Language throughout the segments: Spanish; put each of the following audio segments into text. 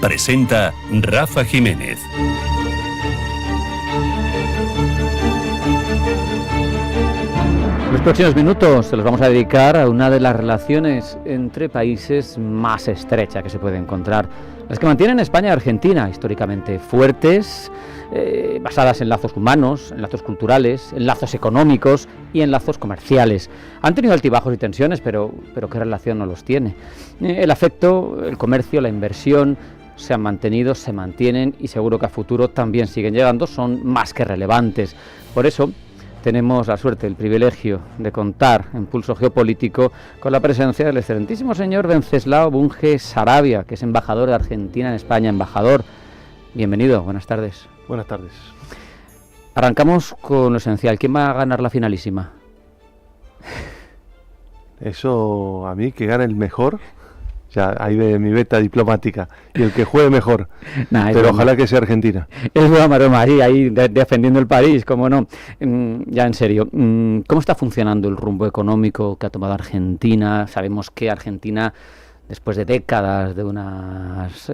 Presenta Rafa Jiménez. Los próximos minutos se los vamos a dedicar a una de las relaciones entre países más estrecha que se puede encontrar, las que mantienen España y Argentina, históricamente fuertes, basadas en lazos humanos, en lazos culturales, en lazos económicos y en lazos comerciales. Han tenido altibajos y tensiones, pero ¿qué relación no los tiene? El afecto, el comercio, la inversión se han mantenido, se mantienen y seguro que a futuro también siguen llegando, son más que relevantes. Por eso tenemos la suerte, el privilegio de contar en Pulso Geopolítico con la presencia del excelentísimo señor Wenceslao Bunge Saravia, que es embajador de Argentina en España. Embajador, bienvenido, buenas tardes. Buenas tardes. Arrancamos con lo esencial. ¿Quién va a ganar la finalísima? Eso, a mí, que gane el mejor, ya ahí ve mi beta diplomática, y el que juegue mejor, pero ojalá que sea Argentina. Es broma, ahí defendiendo el país, cómo no. Ya en serio, ¿cómo está funcionando el rumbo económico que ha tomado Argentina? Sabemos que Argentina, después de décadas de unas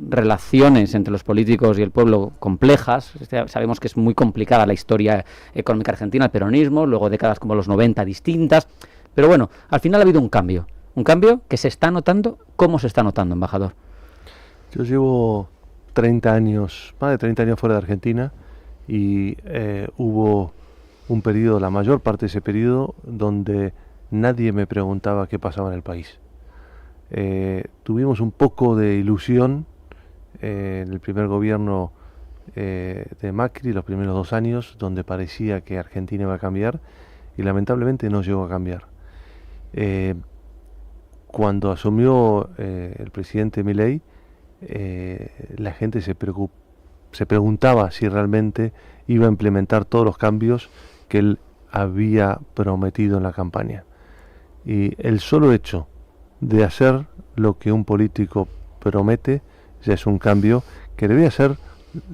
relaciones entre los políticos y el pueblo complejas, sabemos que es muy complicada la historia económica argentina, el peronismo, luego décadas como los 90 distintas, pero bueno, al final ha habido un cambio que se está notando. ¿Cómo se está notando, embajador? Yo llevo 30 años, más de 30 años fuera de Argentina, y hubo un periodo, la mayor parte de ese periodo, donde nadie me preguntaba qué pasaba en el país. Tuvimos un poco de ilusión en el primer gobierno de Macri, los primeros 2 años, donde parecía que Argentina iba a cambiar, y lamentablemente no llegó a cambiar. Cuando asumió el presidente Milei, la gente se preguntaba si realmente iba a implementar todos los cambios que él había prometido en la campaña. Y el solo hecho de hacer lo que un político promete ya es un cambio que debía ser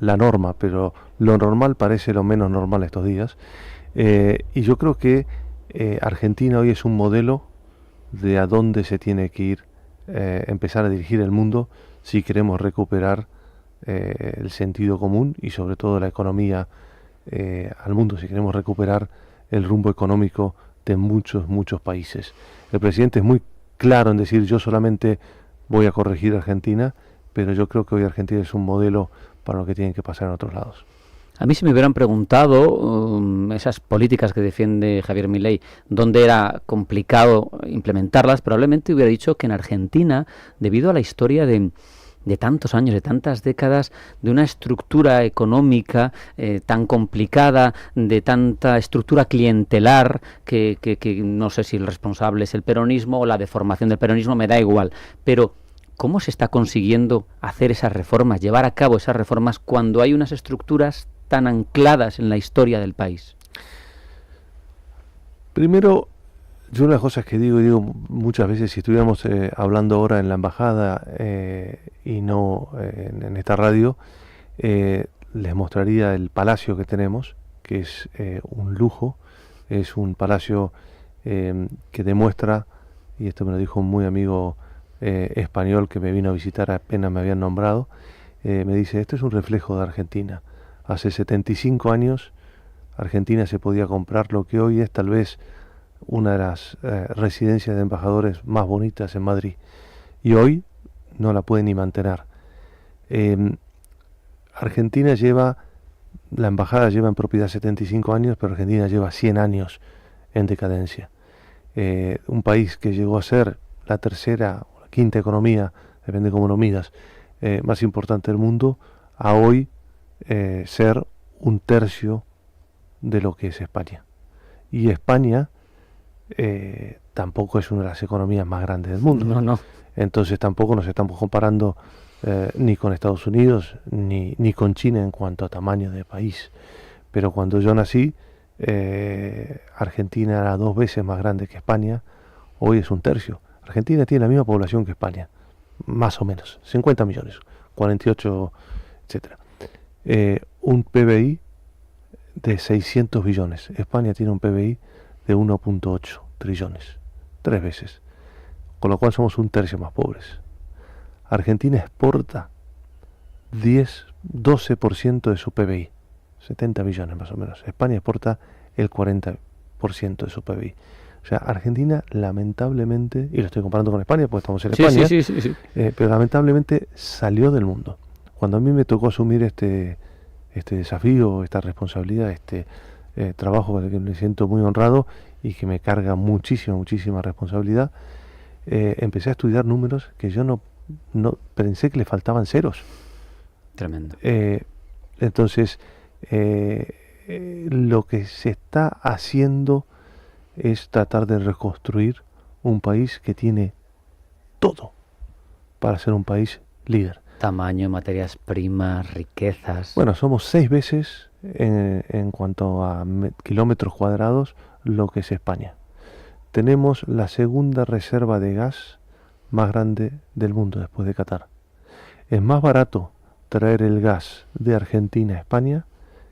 la norma, pero lo normal parece lo menos normal estos días. Y yo creo que Argentina hoy es un modelo de a dónde se tiene que ir, empezar a dirigir el mundo si queremos recuperar el sentido común y sobre todo la economía al mundo, si queremos recuperar el rumbo económico de muchos países. El presidente es muy claro en decir: yo solamente voy a corregir a Argentina, pero yo creo que hoy Argentina es un modelo para lo que tienen que pasar en otros lados. A mí, si me hubieran preguntado esas políticas que defiende Javier Milei, dónde era complicado implementarlas, probablemente hubiera dicho que en Argentina, debido a la historia de tantos años, de tantas décadas, de una estructura económica tan complicada, de tanta estructura clientelar, que no sé si el responsable es el peronismo o la deformación del peronismo, me da igual, pero ¿cómo se está consiguiendo hacer esas reformas, llevar a cabo esas reformas cuando hay unas estructuras tan ancladas en la historia del país? Primero, yo una de las cosas que digo muchas veces, si estuviéramos hablando ahora en la embajada y no en esta radio, les mostraría el palacio que tenemos, que es un lujo, es un palacio que demuestra, y esto me lo dijo un muy amigo español que me vino a visitar apenas me habían nombrado, me dice: esto es un reflejo de Argentina. Hace 75 años Argentina se podía comprar lo que hoy es tal vez una de las residencias de embajadores más bonitas en Madrid, y hoy no la puede ni mantener. Argentina la embajada lleva en propiedad 75 años, pero Argentina lleva 100 años en decadencia. Un país que llegó a ser la tercera o la quinta economía, depende cómo lo midas, más importante del mundo, a hoy ser 1/3 de lo que es España. Y España tampoco es una de las economías más grandes del mundo. No. Entonces tampoco nos estamos comparando ni con Estados Unidos ni con China en cuanto a tamaño de país. Pero cuando yo nací, Argentina era 2 veces más grande que España. Hoy es 1/3. Argentina tiene la misma población que España, más o menos, 50 millones, 48, etcétera. Un PBI de 600 billones. España tiene un PBI de 1.8 trillones, 3 veces. Con lo cual somos 1/3 más pobres. Argentina exporta 12% de su PBI, 70 millones más o menos. España exporta el 40% de su PBI. O sea, Argentina lamentablemente, y lo estoy comparando con España, porque estamos en España, sí. Pero lamentablemente salió del mundo. Cuando a mí me tocó asumir este desafío, esta responsabilidad, este trabajo con el que me siento muy honrado y que me carga muchísima responsabilidad, empecé a estudiar números que yo no pensé que le faltaban ceros. Tremendo. Entonces, lo que se está haciendo es tratar de reconstruir un país que tiene todo para ser un país líder. Tamaño, materias primas, riquezas. Bueno, somos 6 veces en cuanto a kilómetros cuadrados lo que es España. Tenemos la segunda reserva de gas más grande del mundo después de Qatar. Es más barato traer el gas de Argentina a España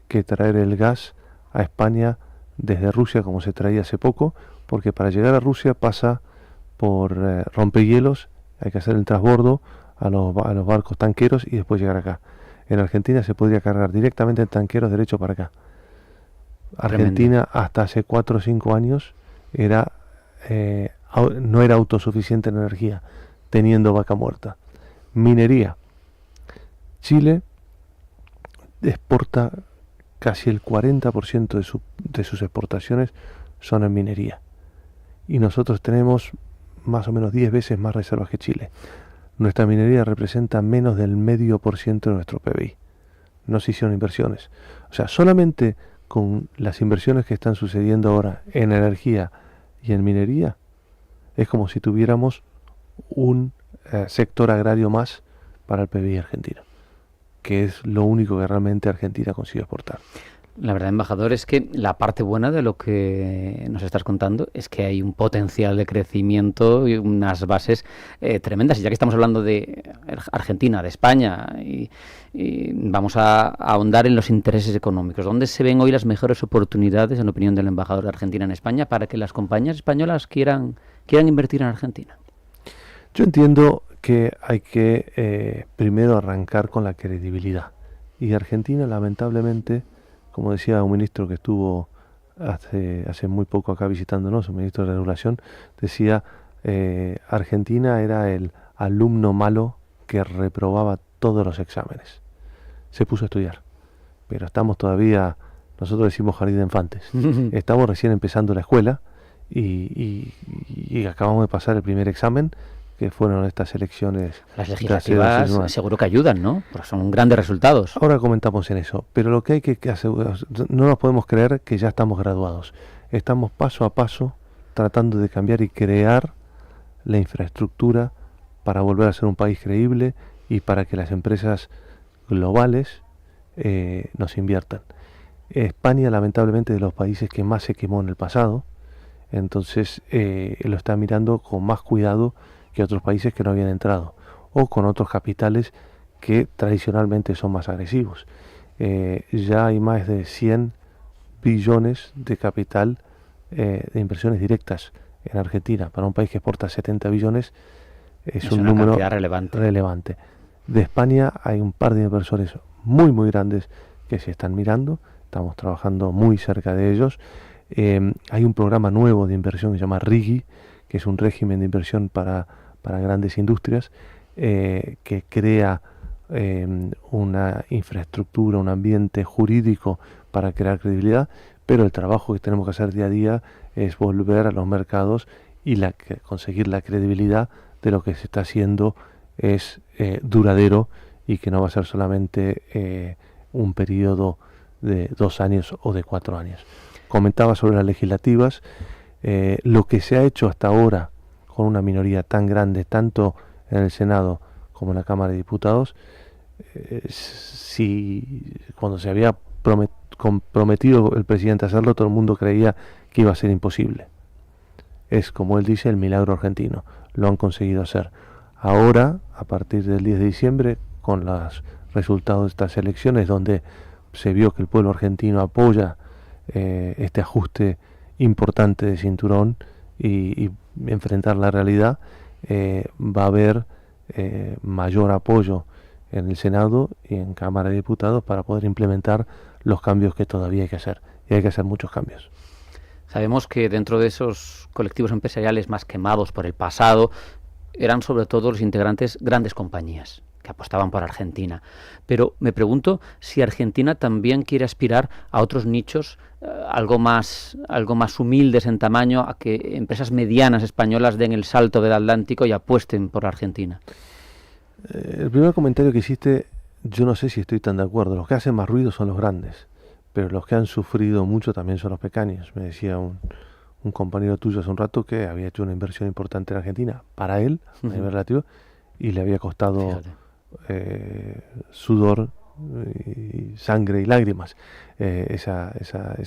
que traer el gas a España desde Rusia, como se traía hace poco, porque para llegar a Rusia pasa por rompehielos, hay que hacer el transbordo a los barcos tanqueros y después llegar acá. En Argentina se podría cargar directamente en tanqueros derecho para acá. Argentina hasta hace 4 o 5 años no era autosuficiente en energía, teniendo vaca muerta. Minería. Chile exporta casi el 40% de sus exportaciones son en minería. Y nosotros tenemos más o menos 10 veces más reservas que Chile. Nuestra minería representa menos del 0,5% de nuestro PBI. No se hicieron inversiones. O sea, solamente con las inversiones que están sucediendo ahora en energía y en minería, es como si tuviéramos un sector agrario más para el PBI argentino, que es lo único que realmente Argentina consiguió exportar. La verdad, embajador, es que la parte buena de lo que nos estás contando es que hay un potencial de crecimiento y unas bases tremendas. Y ya que estamos hablando de Argentina, de España, y vamos a ahondar en los intereses económicos. ¿Dónde se ven hoy las mejores oportunidades, en opinión del embajador de Argentina en España, para que las compañías españolas quieran invertir en Argentina? Yo entiendo que hay que primero arrancar con la credibilidad. Y Argentina, lamentablemente, como decía un ministro que estuvo hace muy poco acá visitándonos, un ministro de Regulación, decía, Argentina era el alumno malo que reprobaba todos los exámenes. Se puso a estudiar, pero estamos todavía, nosotros decimos jardín de infantes, estamos recién empezando la escuela y acabamos de pasar el primer examen, que fueron estas elecciones. Las legislativas seguro que ayudan, ¿no? Porque son grandes resultados. Ahora comentamos en eso, pero lo que hay que asegurar, no nos podemos creer que ya estamos graduados. Estamos paso a paso tratando de cambiar y crear la infraestructura para volver a ser un país creíble y para que las empresas globales nos inviertan. España, lamentablemente, es de los países que más se quemó en el pasado, entonces lo está mirando con más cuidado que otros países que no habían entrado, o con otros capitales que tradicionalmente son más agresivos. Ya hay más de 100 billones de capital de inversiones directas en Argentina. Para un país que exporta 70 billones es un número relevante. De España hay un par de inversores muy grandes que se están mirando, estamos trabajando muy cerca de ellos. Hay un programa nuevo de inversión que se llama RIGI, que es un régimen de inversión para grandes industrias, que crea una infraestructura, un ambiente jurídico para crear credibilidad, pero el trabajo que tenemos que hacer día a día es volver a los mercados y conseguir la credibilidad de lo que se está haciendo es duradero y que no va a ser solamente un periodo de 2 años o de 4 años. Comentaba sobre las legislativas, lo que se ha hecho hasta ahora con una minoría tan grande, tanto en el Senado como en la Cámara de Diputados, cuando se había comprometido el presidente a hacerlo, todo el mundo creía que iba a ser imposible. Es, como él dice, el milagro argentino. Lo han conseguido hacer. Ahora, a partir del 10 de diciembre, con los resultados de estas elecciones, donde se vio que el pueblo argentino apoya este ajuste importante de cinturón y enfrentar la realidad, va a haber mayor apoyo en el Senado y en Cámara de Diputados para poder implementar los cambios que todavía hay que hacer. Y hay que hacer muchos cambios. Sabemos que dentro de esos colectivos empresariales más quemados por el pasado eran sobre todo los integrantes grandes compañías que apostaban por Argentina. Pero me pregunto si Argentina también quiere aspirar a otros nichos algo más humildes en tamaño, a que empresas medianas españolas den el salto del Atlántico y apuesten por Argentina. El primer comentario que hiciste, yo no sé si estoy tan de acuerdo. Los que hacen más ruido son los grandes, pero los que han sufrido mucho también son los pequeños. Me decía un compañero tuyo hace un rato que había hecho una inversión importante en Argentina para él, a nivel relativo, y le había costado sudor, y sangre y lágrimas esa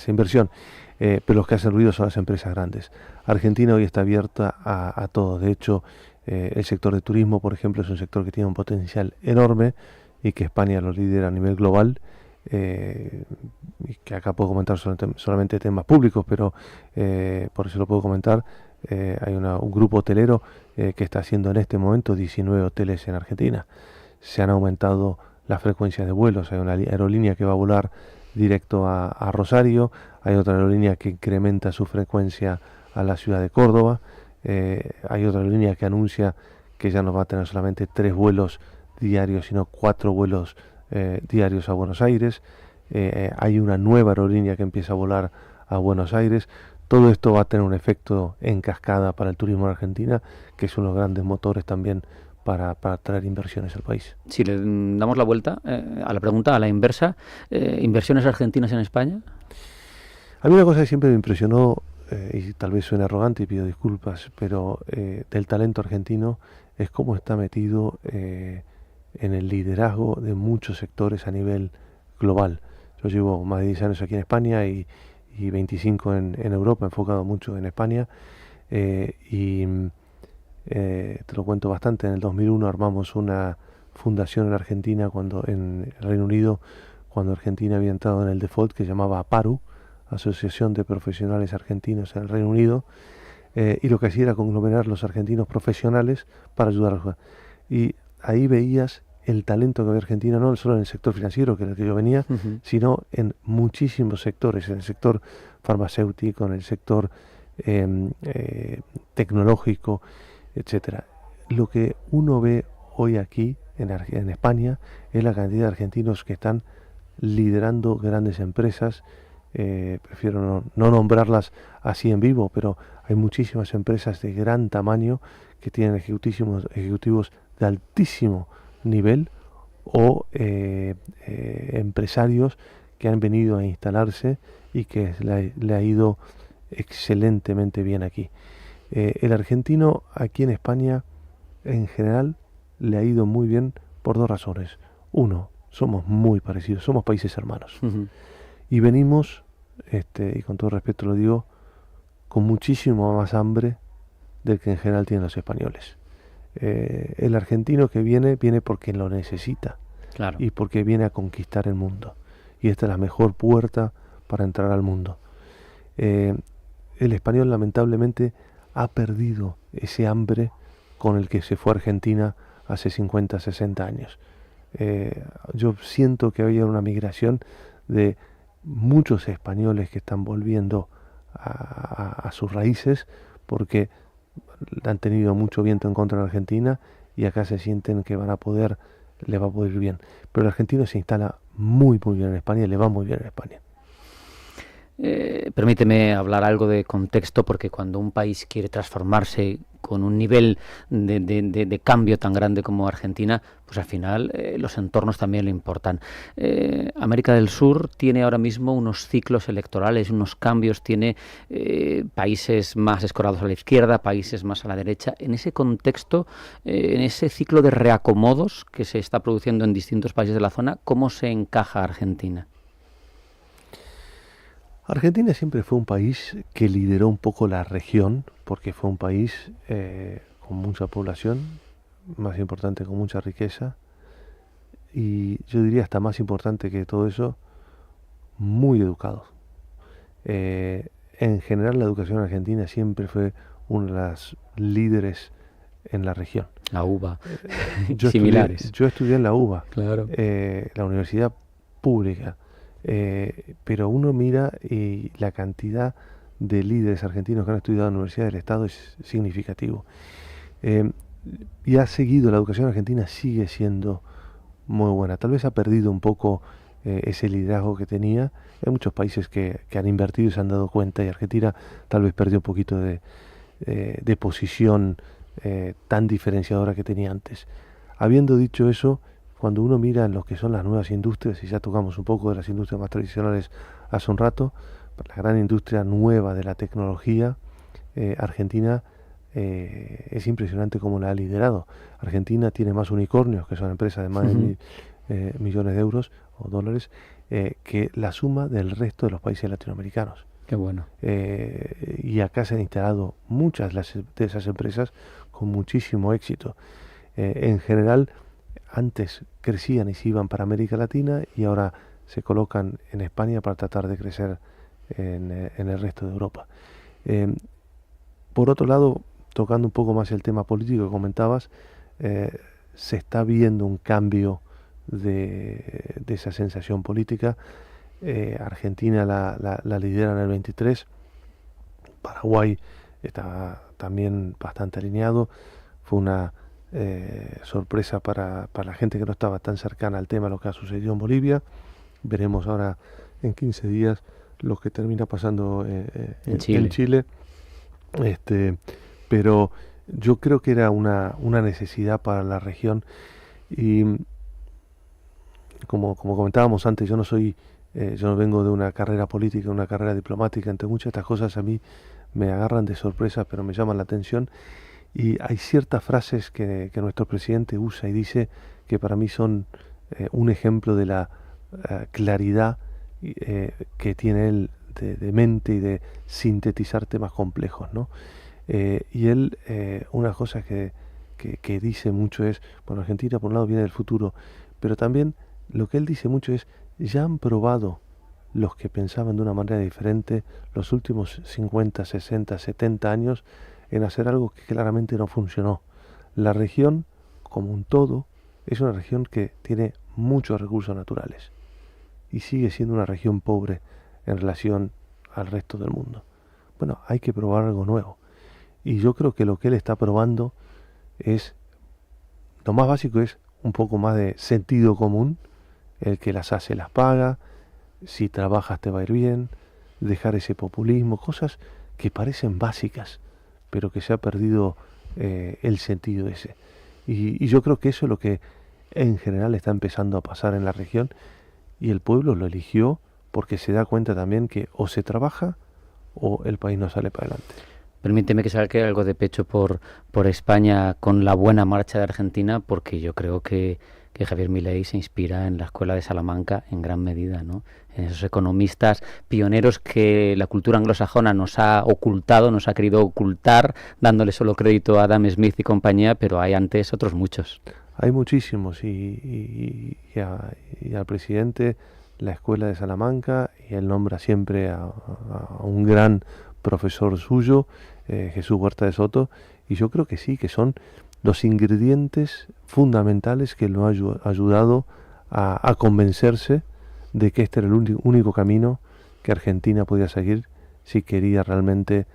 inversión. Pero los que hacen ruido son las empresas grandes. Argentina hoy está abierta a todo. De hecho, el sector de turismo, por ejemplo, es un sector que tiene un potencial enorme y que España lo lidera a nivel global. Y que acá puedo comentar solamente temas públicos, pero por eso lo puedo comentar. Hay un grupo hotelero que está haciendo en este momento 19 hoteles en Argentina. Se han aumentado las frecuencias de vuelos. Hay una aerolínea que va a volar directo a Rosario. Hay otra aerolínea que incrementa su frecuencia a la ciudad de Córdoba. Hay otra aerolínea que anuncia que ya no va a tener solamente 3 vuelos diarios, sino 4 vuelos diarios a Buenos Aires. Hay una nueva aerolínea que empieza a volar a Buenos Aires. Todo esto va a tener un efecto en cascada para el turismo en Argentina, que es uno de los grandes motores también para atraer inversiones al país. Si le damos la vuelta a la pregunta, a la inversa, ¿inversiones argentinas en España? A mí una cosa que siempre me impresionó, y tal vez suene arrogante y pido disculpas, pero del talento argentino es cómo está metido en el liderazgo de muchos sectores a nivel global. Yo llevo más de 10 años aquí en España y 25 en Europa, enfocado mucho en España, te lo cuento bastante. En el 2001 armamos una fundación en Argentina, en el Reino Unido, cuando Argentina había entrado en el default, que se llamaba APARU, Asociación de Profesionales Argentinos en el Reino Unido, y lo que hacía era conglomerar los argentinos profesionales para ayudar a jugar. Y ahí veías el talento que había Argentina, no solo en el sector financiero, que era el que yo venía, sino en muchísimos sectores, en el sector farmacéutico, en el sector tecnológico, etcétera. Lo que uno ve hoy aquí en España es la cantidad de argentinos que están liderando grandes empresas. Prefiero no nombrarlas así en vivo, pero hay muchísimas empresas de gran tamaño que tienen ejecutivos de altísimo nivel o empresarios que han venido a instalarse y que le ha ido excelentemente bien aquí. El argentino aquí en España en general le ha ido muy bien por 2 razones. Uno, somos muy parecidos, somos países hermanos. Y venimos, y con todo respeto lo digo, con muchísimo más hambre del que en general tienen los españoles. El argentino que viene porque lo necesita, claro, y porque viene a conquistar el mundo. Y esta es la mejor puerta para entrar al mundo. El español lamentablemente ha perdido ese hambre con el que se fue a Argentina hace 50, 60 años. Yo siento que había una migración de muchos españoles que están volviendo a sus raíces porque han tenido mucho viento en contra de Argentina y acá se sienten que les va a poder ir bien. Pero el argentino se instala muy bien en España y le va muy bien en España. Permíteme hablar algo de contexto, porque cuando un país quiere transformarse con un nivel de cambio tan grande como Argentina, pues al final los entornos también le importan. América del Sur tiene ahora mismo unos ciclos electorales, unos cambios, tiene países más escorados a la izquierda, países más a la derecha. En ese contexto, en ese ciclo de reacomodos que se está produciendo en distintos países de la zona, ¿cómo se encaja Argentina? Argentina siempre fue un país que lideró un poco la región, porque fue un país con mucha población, más importante, con mucha riqueza, y yo diría hasta más importante que todo eso, muy educado. En general la educación argentina siempre fue una de las líderes en la región. La UBA, Yo similares. yo estudié en la UBA, Claro. la universidad pública, pero uno mira y la cantidad de líderes argentinos que han estudiado en la Universidad del Estado es significativo. Eh, y ha seguido, la educación argentina sigue siendo muy buena. Tal vez ha perdido un poco ese liderazgo que tenía. Hay muchos países que han invertido y se han dado cuenta, y Argentina tal vez perdió un poquito de posición tan diferenciadora que tenía antes. Habiendo dicho eso, cuando uno mira en lo que son las nuevas industrias, y ya tocamos un poco de las industrias más tradicionales hace un rato, la gran industria nueva de la tecnología, Argentina es impresionante cómo la ha liderado. Argentina tiene más unicornios, que son empresas de más de millones de euros o dólares, que la suma del resto de los países latinoamericanos. Qué bueno. Y acá se han instalado muchas de esas empresas con muchísimo éxito. En general, antes crecían y se iban para América Latina, y ahora se colocan en España para tratar de crecer en el resto de Europa. Por otro lado, tocando un poco más el tema político que comentabas, se está viendo un cambio de esa sensación política. Argentina la lidera en el 23, Paraguay está también bastante alineado. Fue una sorpresa para la gente que no estaba tan cercana al tema lo que ha sucedido en Bolivia. Veremos ahora en 15 días lo que termina pasando en Chile. Pero yo creo que era una necesidad para la región, y como comentábamos antes, yo no vengo de una carrera política, una carrera diplomática. Entre muchas de estas cosas a mí me agarran de sorpresa, pero me llaman la atención, y hay ciertas frases que nuestro presidente usa y dice que para mí son un ejemplo de la claridad que tiene él de mente y de sintetizar temas complejos, ¿no? Y él, una cosa que dice mucho es, bueno, Argentina por un lado viene del futuro, pero también lo que él dice mucho es, ya han probado los que pensaban de una manera diferente los últimos 50, 60, 70 años en hacer algo que claramente no funcionó. La región, como un todo, es una región que tiene muchos recursos naturales y sigue siendo una región pobre en relación al resto del mundo. Bueno, hay que probar algo nuevo. Y yo creo que lo que él está probando es, lo más básico es un poco más de sentido común. El que las hace las paga, si trabajas te va a ir bien, dejar ese populismo, cosas que parecen básicas, pero que se ha perdido el sentido ese. Y yo creo que eso es lo que en general está empezando a pasar en la región, y el pueblo lo eligió porque se da cuenta también que o se trabaja o el país no sale para adelante. Permíteme que saque algo de pecho por España con la buena marcha de Argentina, porque yo creo que Javier Milei se inspira en la Escuela de Salamanca en gran medida, ¿no? En esos economistas pioneros que la cultura anglosajona nos ha ocultado, nos ha querido ocultar, dándole solo crédito a Adam Smith y compañía, pero hay antes otros muchos. Hay muchísimos, y al presidente la Escuela de Salamanca, y él nombra siempre a un gran profesor suyo, Jesús Huerta de Soto, y yo creo que sí, que son los ingredientes fundamentales que lo han ayudado a convencerse de que este era el único camino que Argentina podía seguir si quería realmente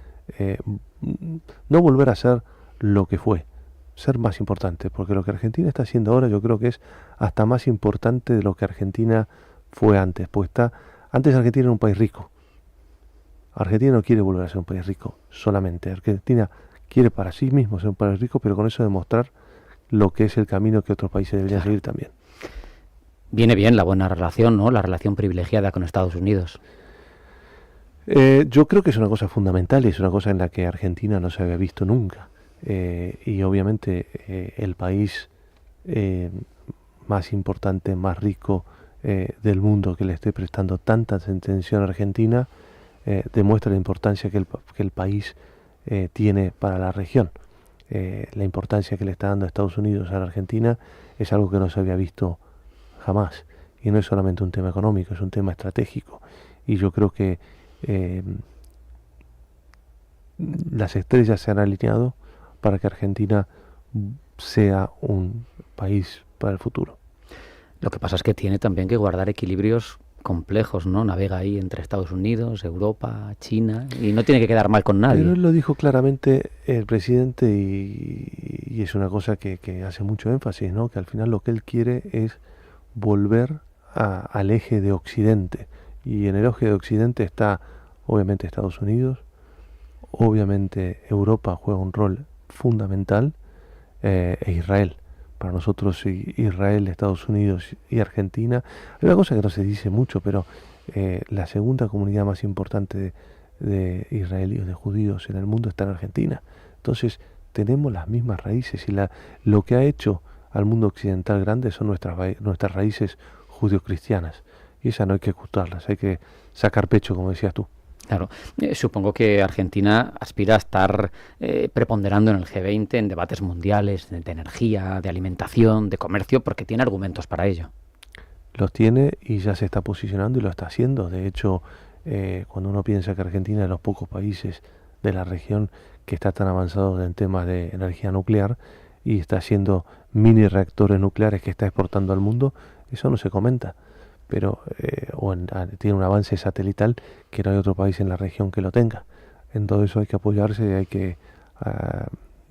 no volver a ser lo que fue, ser más importante, porque lo que Argentina está haciendo ahora yo creo que es hasta más importante de lo que Argentina fue antes, porque antes Argentina era un país rico. Argentina no quiere volver a ser un país rico solamente. Argentina quiere para sí mismo ser un país rico, pero con eso demostrar lo que es el camino que otros países deberían seguir también. Viene bien la buena relación, ¿no? La relación privilegiada con Estados Unidos. Yo creo que es una cosa fundamental, y es una cosa en la que Argentina no se había visto nunca. Y obviamente el país más importante, más rico del mundo, que le esté prestando tanta atención a Argentina, demuestra la importancia que el país tiene para la región. La importancia que le está dando a Estados Unidos a la Argentina es algo que no se había visto jamás. Y no es solamente un tema económico, es un tema estratégico. Y yo creo que las estrellas se han alineado para que Argentina sea un país para el futuro. Lo que pasa es que tiene también que guardar equilibrios complejos, ¿no? Navega ahí entre Estados Unidos, Europa, China, y no tiene que quedar mal con nadie. Pero él lo dijo claramente el presidente y es una cosa que hace mucho énfasis, ¿no? Que al final lo que él quiere es volver al eje de Occidente. Y en el eje de Occidente está obviamente Estados Unidos, obviamente Europa juega un rol fundamental, e Israel. Para nosotros Israel, Estados Unidos y Argentina, hay una cosa que no se dice mucho, pero la segunda comunidad más importante de israelíes, de judíos en el mundo está en Argentina. Entonces tenemos las mismas raíces y lo que ha hecho al mundo occidental grande son nuestras raíces judio-cristianas. Y esas no hay que ocultarlas, hay que sacar pecho, como decías tú. Claro, supongo que Argentina aspira a estar preponderando en el G20 en debates mundiales de energía, de alimentación, de comercio, porque tiene argumentos para ello. Los tiene y ya se está posicionando y lo está haciendo. De hecho, cuando uno piensa que Argentina es de los pocos países de la región que está tan avanzado en temas de energía nuclear y está haciendo mini reactores nucleares que está exportando al mundo, eso no se comenta. Pero tiene un avance satelital que no hay otro país en la región que lo tenga. En todo eso hay que apoyarse y hay que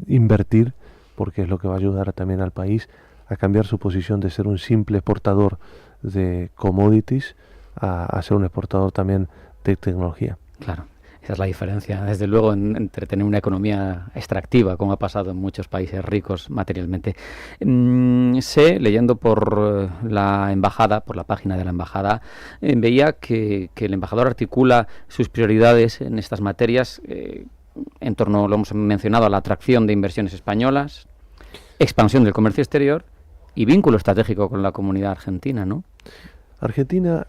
invertir, porque es lo que va a ayudar también al país a cambiar su posición de ser un simple exportador de commodities a ser un exportador también de tecnología. Claro, esa es la diferencia, desde luego, entre tener una economía extractiva, como ha pasado en muchos países ricos materialmente. Sé, leyendo por la embajada, por la página de la embajada, veía que el embajador articula sus prioridades en estas materias en torno, lo hemos mencionado, a la atracción de inversiones españolas, expansión del comercio exterior y vínculo estratégico con la comunidad argentina, ¿no? Argentina,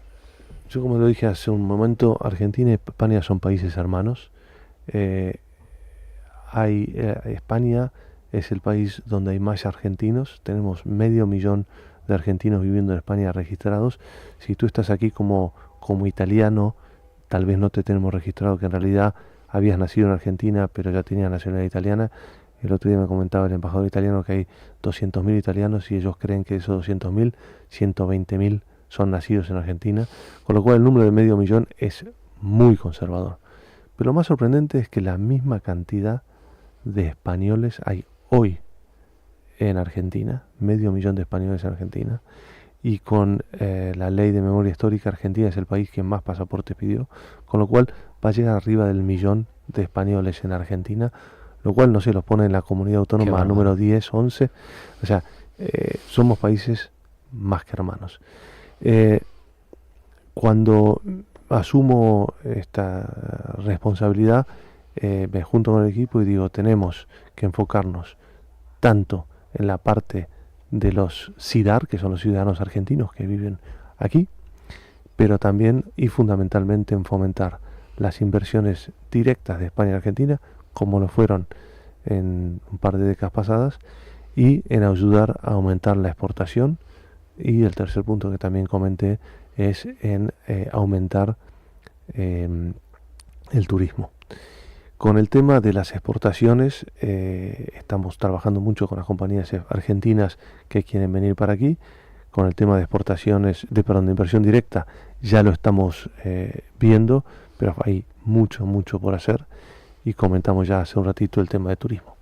yo como lo dije hace un momento, Argentina y España son países hermanos. España es el país donde hay más argentinos. Tenemos 500.000 de argentinos viviendo en España registrados. Si tú estás aquí como italiano, tal vez no te tenemos registrado, que en realidad habías nacido en Argentina, pero ya tenías nacionalidad italiana. El otro día me comentaba el embajador italiano que hay 200.000 italianos y ellos creen que esos 200.000, 120.000 son nacidos en Argentina, con lo cual el número de 500.000 es muy conservador. Pero lo más sorprendente es que la misma cantidad de españoles hay hoy en Argentina, 500.000 de españoles en Argentina, y con la ley de memoria histórica, Argentina es el país que más pasaportes pidió, con lo cual va a llegar arriba del 1.000.000 de españoles en Argentina, lo cual no se los pone en la comunidad autónoma número 10, 11, o sea, somos países más que hermanos. Cuando asumo esta responsabilidad, me junto con el equipo y digo, tenemos que enfocarnos tanto en la parte de los CIDAR, que son los ciudadanos argentinos que viven aquí, pero también y fundamentalmente en fomentar las inversiones directas de España y Argentina, como lo fueron en un par de décadas pasadas, y en ayudar a aumentar la exportación. Y el tercer punto que también comenté es en aumentar el turismo. Con el tema de las exportaciones, estamos trabajando mucho con las compañías argentinas que quieren venir para aquí. Con el tema de exportaciones, de inversión directa, ya lo estamos viendo, pero hay mucho por hacer. Y comentamos ya hace un ratito el tema de turismo.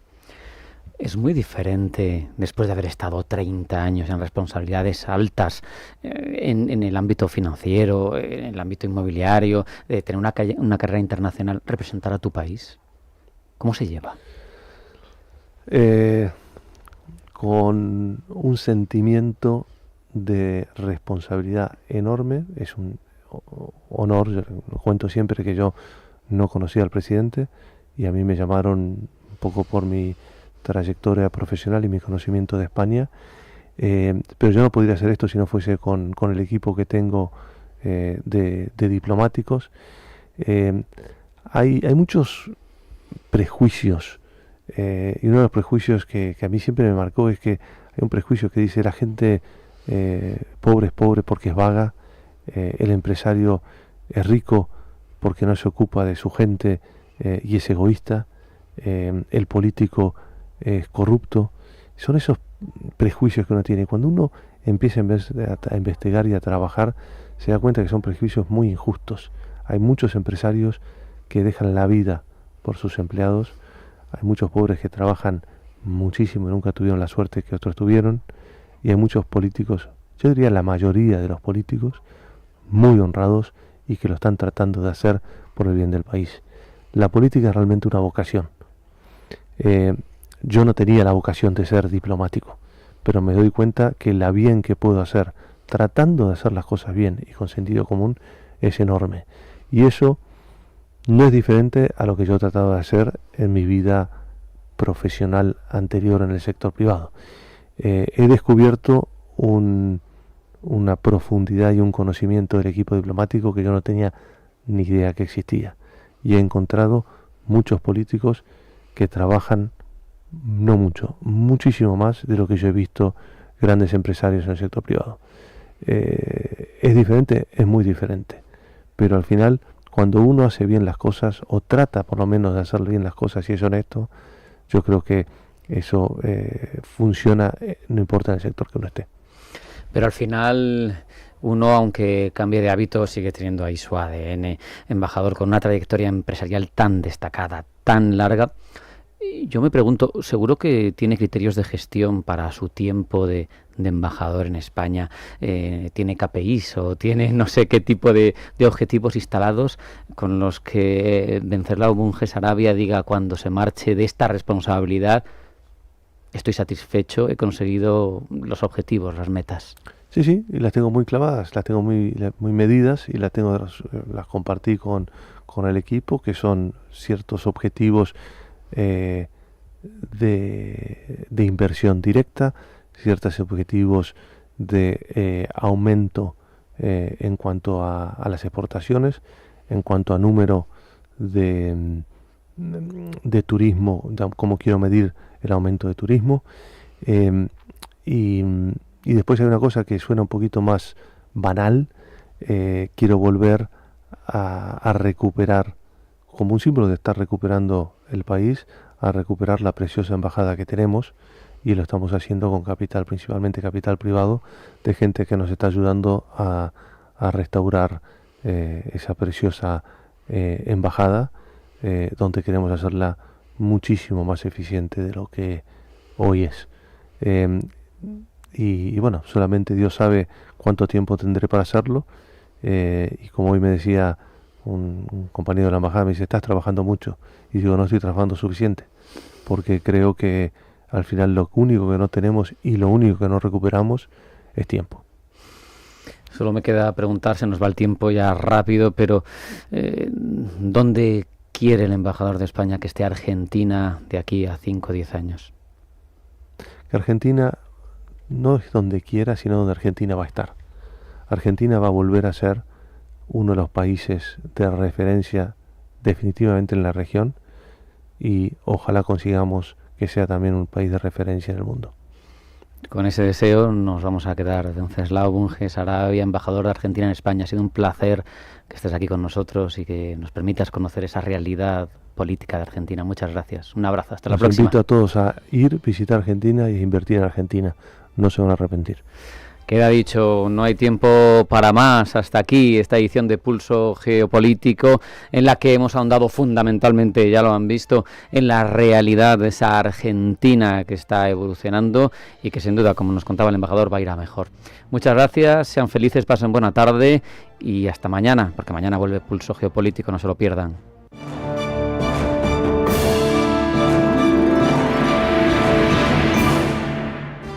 Es muy diferente, después de haber estado 30 años en responsabilidades altas en el ámbito financiero, en el ámbito inmobiliario, de tener una carrera internacional, representar a tu país. ¿Cómo se lleva? Con un sentimiento de responsabilidad enorme. Es un honor. Yo lo cuento siempre que yo no conocía al presidente y a mí me llamaron un poco por mi trayectoria profesional y mi conocimiento de España, pero yo no podría hacer esto si no fuese con el equipo que tengo de diplomáticos. Hay muchos prejuicios, y uno de los prejuicios que a mí siempre me marcó es que hay un prejuicio que dice la gente pobre es pobre porque es vaga, el empresario es rico porque no se ocupa de su gente y es egoísta, el político es corrupto. son esos prejuicios que uno tiene. Cuando uno empieza a investigar y a trabajar, se da cuenta que son prejuicios muy injustos. Hay muchos empresarios que dejan la vida por sus empleados, hay muchos pobres que trabajan muchísimo y nunca tuvieron la suerte que otros tuvieron, y hay muchos políticos, yo diría la mayoría de los políticos, muy honrados y que lo están tratando de hacer por el bien del país. La política es realmente una vocación. Yo no tenía la vocación de ser diplomático, pero me doy cuenta que la bien que puedo hacer, tratando de hacer las cosas bien y con sentido común, es enorme. Y eso no es diferente a lo que yo he tratado de hacer en mi vida profesional anterior en el sector privado. He descubierto una profundidad y un conocimiento del equipo diplomático que yo no tenía ni idea que existía. Y he encontrado muchos políticos que trabajan no mucho, muchísimo más de lo que yo he visto grandes empresarios en el sector privado. ¿Es diferente? Es muy diferente. Pero al final, cuando uno hace bien las cosas, o trata por lo menos de hacer bien las cosas y es honesto, yo creo que eso funciona, no importa en el sector que uno esté. Pero al final, uno, aunque cambie de hábito, sigue teniendo ahí su ADN. Embajador, con una trayectoria empresarial tan destacada, tan larga. Yo me pregunto, seguro que tiene criterios de gestión para su tiempo de embajador en España, tiene KPIs o tiene no sé qué tipo de objetivos instalados con los que Venceslau Bunge Sarabia diga cuando se marche de esta responsabilidad: estoy satisfecho, he conseguido los objetivos, las metas. Sí, y las tengo muy clavadas, las tengo muy medidas y las compartí con el equipo, que son ciertos objetivos de inversión directa, ciertos objetivos de aumento en cuanto a las exportaciones, en cuanto a número de turismo, cómo quiero medir el aumento de turismo, y después hay una cosa que suena un poquito más banal. Quiero volver a recuperar, como un símbolo de estar recuperando el país, a recuperar la preciosa embajada que tenemos, y lo estamos haciendo con capital, principalmente capital privado, de gente que nos está ayudando a restaurar esa preciosa embajada, donde queremos hacerla muchísimo más eficiente de lo que hoy es. Y bueno, solamente Dios sabe cuánto tiempo tendré para hacerlo, y como hoy me decía un compañero de la embajada, me dice: estás trabajando mucho. Y digo: no estoy trabajando suficiente, porque creo que al final lo único que no tenemos y lo único que no recuperamos es tiempo. Solo me queda preguntar, se nos va el tiempo ya rápido, pero ¿dónde quiere el embajador de España que esté Argentina de aquí a 5 o 10 años? Que Argentina no es donde quiera, sino donde Argentina va a estar. Argentina va a volver a ser uno de los países de referencia definitivamente en la región, y ojalá consigamos que sea también un país de referencia en el mundo. Con ese deseo nos vamos a quedar. Venceslau Bunge Sarabia, embajador de Argentina en España, ha sido un placer que estés aquí con nosotros y que nos permitas conocer esa realidad política de Argentina. Muchas gracias. Un abrazo. Hasta la próxima. Los invito a todos a visitar Argentina y invertir en Argentina. No se van a arrepentir. Queda dicho, no hay tiempo para más. Hasta aquí esta edición de Pulso Geopolítico, en la que hemos ahondado fundamentalmente, ya lo han visto, en la realidad de esa Argentina que está evolucionando y que sin duda, como nos contaba el embajador, va a ir a mejor. Muchas gracias, sean felices, pasen buena tarde y hasta mañana, porque mañana vuelve Pulso Geopolítico, no se lo pierdan.